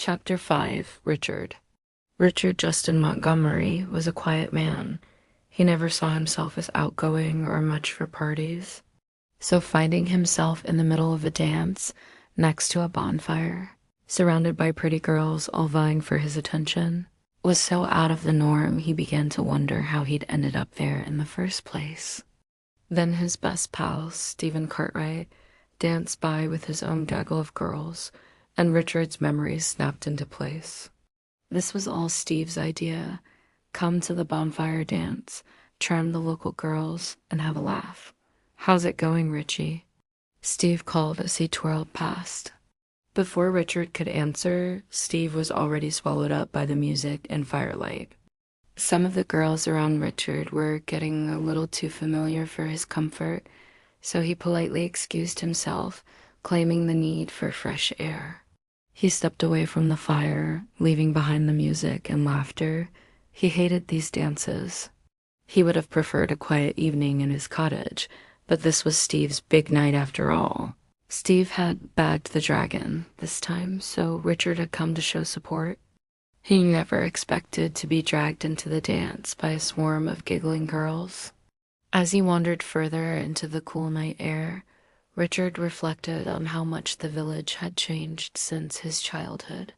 Chapter 5. Richard. Richard Justin Montgomery was a quiet man. He never saw himself as outgoing or much for parties. So finding himself in the middle of a dance, next to a bonfire, surrounded by pretty girls all vying for his attention, was so out of the norm he began to wonder how he'd ended up there in the first place. Then his best pal, Stephen Cartwright, danced by with his own gaggle of girls, and Richard's memories snapped into place. This was all Steve's idea. Come to the bonfire dance, charm the local girls, and have a laugh. "How's it going, Richie?" Steve called as he twirled past. Before Richard could answer, Steve was already swallowed up by the music and firelight. Some of the girls around Richard were getting a little too familiar for his comfort, so he politely excused himself, claiming the need for fresh air. He stepped away from the fire, leaving behind the music and laughter. He hated these dances. He would have preferred a quiet evening in his cottage, but this was Steve's big night after all. Steve had bagged the dragon this time, so Richard had come to show support. He never expected to be dragged into the dance by a swarm of giggling girls. As he wandered further into the cool night air, Richard reflected on how much the village had changed since his childhood.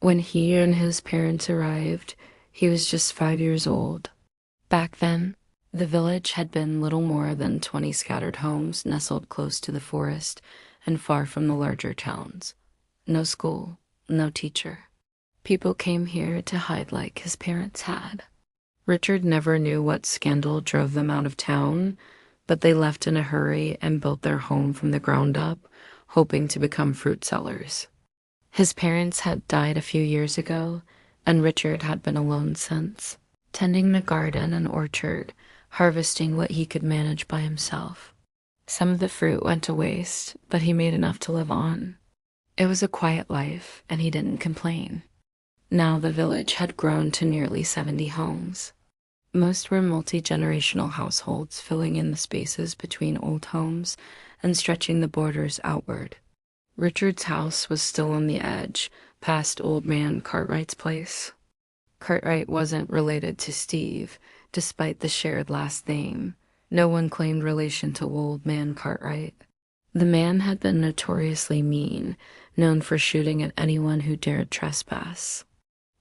When he and his parents arrived, he was just 5 years old. Back then, the village had been little more than 20 scattered homes nestled close to the forest and far from the larger towns. No school, no teacher. People came here to hide like his parents had. Richard never knew what scandal drove them out of town, but they left in a hurry and built their home from the ground up, hoping to become fruit sellers. His parents had died a few years ago, and Richard had been alone since, tending the garden and orchard, harvesting what he could manage by himself. Some of the fruit went to waste, but he made enough to live on. It was a quiet life, and he didn't complain. Now the village had grown to nearly 70 homes. Most were multi-generational households filling in the spaces between old homes and stretching the borders outward. Richard's house was still on the edge, past Old Man Cartwright's place. Cartwright wasn't related to Steve, despite the shared last name. No one claimed relation to Old Man Cartwright. The man had been notoriously mean, known for shooting at anyone who dared trespass.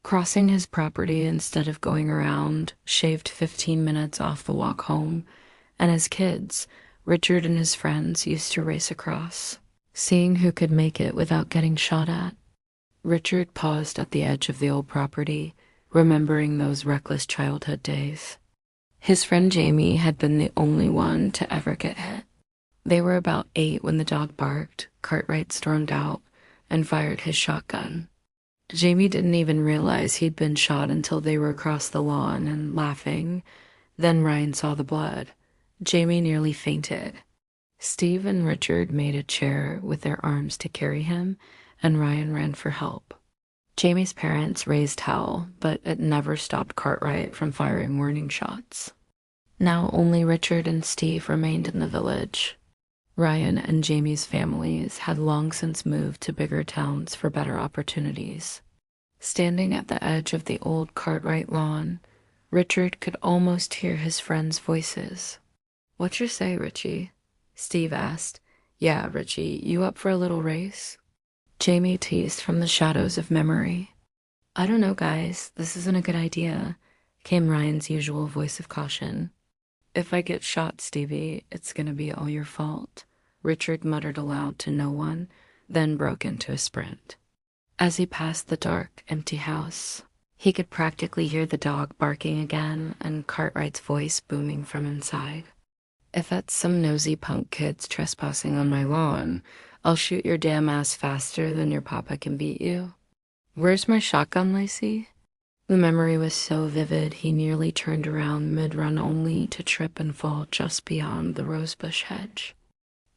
Crossing his property instead of going around shaved 15 minutes off the walk home, and as kids, Richard and his friends used to race across, seeing who could make it without getting shot at. Richard paused at the edge of the old property, remembering those reckless childhood days. His friend Jamie had been the only one to ever get hit. They were about 8 when the dog barked. Cartwright stormed out and fired his shotgun. Jamie didn't even realize he'd been shot until they were across the lawn and laughing. Then Ryan saw the blood. Jamie nearly fainted. Steve and Richard made a chair with their arms to carry him, and Ryan ran for help. Jamie's parents raised hell, but it never stopped Cartwright from firing warning shots. Now only Richard and Steve remained in the village. Ryan and Jamie's families had long since moved to bigger towns for better opportunities. Standing at the edge of the old Cartwright lawn, Richard could almost hear his friends' voices. "What you say, Richie?" Steve asked. "Yeah, Richie, you up for a little race?" Jamie teased from the shadows of memory. "I don't know, guys. This isn't a good idea," came Ryan's usual voice of caution. "If I get shot, Stevie, it's gonna be all your fault," Richard muttered aloud to no one, then broke into a sprint. As he passed the dark, empty house, he could practically hear the dog barking again and Cartwright's voice booming from inside. "If that's some nosy punk kids trespassing on my lawn, I'll shoot your damn ass faster than your papa can beat you. Where's my shotgun, Lacey?" The memory was so vivid he nearly turned around mid-run only to trip and fall just beyond the rosebush hedge.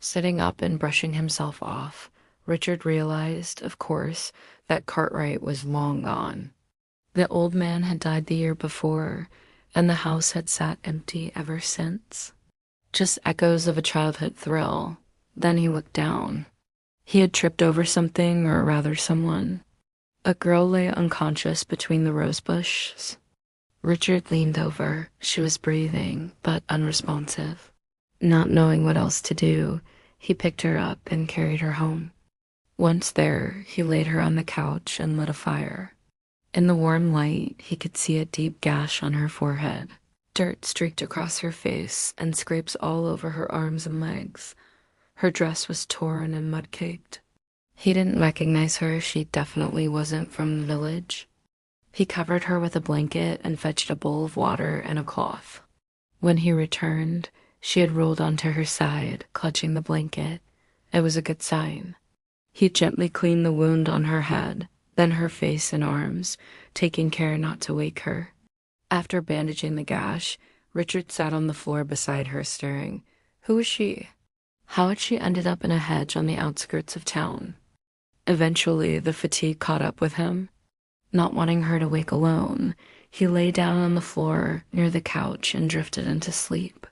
Sitting up and brushing himself off, Richard realized, of course, that Cartwright was long gone. The old man had died the year before, and the house had sat empty ever since. Just echoes of a childhood thrill. Then he looked down. He had tripped over something, or rather someone. A girl lay unconscious between the rose bushes. Richard leaned over. She was breathing, but unresponsive. Not knowing what else to do, he picked her up and carried her home. Once there, he laid her on the couch and lit a fire. In the warm light, he could see a deep gash on her forehead. Dirt streaked across her face and scrapes all over her arms and legs. Her dress was torn and mud-caked. He didn't recognize her. She definitely wasn't from the village. He covered her with a blanket and fetched a bowl of water and a cloth. When he returned, she had rolled onto her side, clutching the blanket. It was a good sign. He gently cleaned the wound on her head, then her face and arms, taking care not to wake her. After bandaging the gash, Richard sat on the floor beside her, staring. Who was she? How had she ended up in a hedge on the outskirts of town? Eventually, the fatigue caught up with him. Not wanting her to wake alone, he lay down on the floor near the couch and drifted into sleep.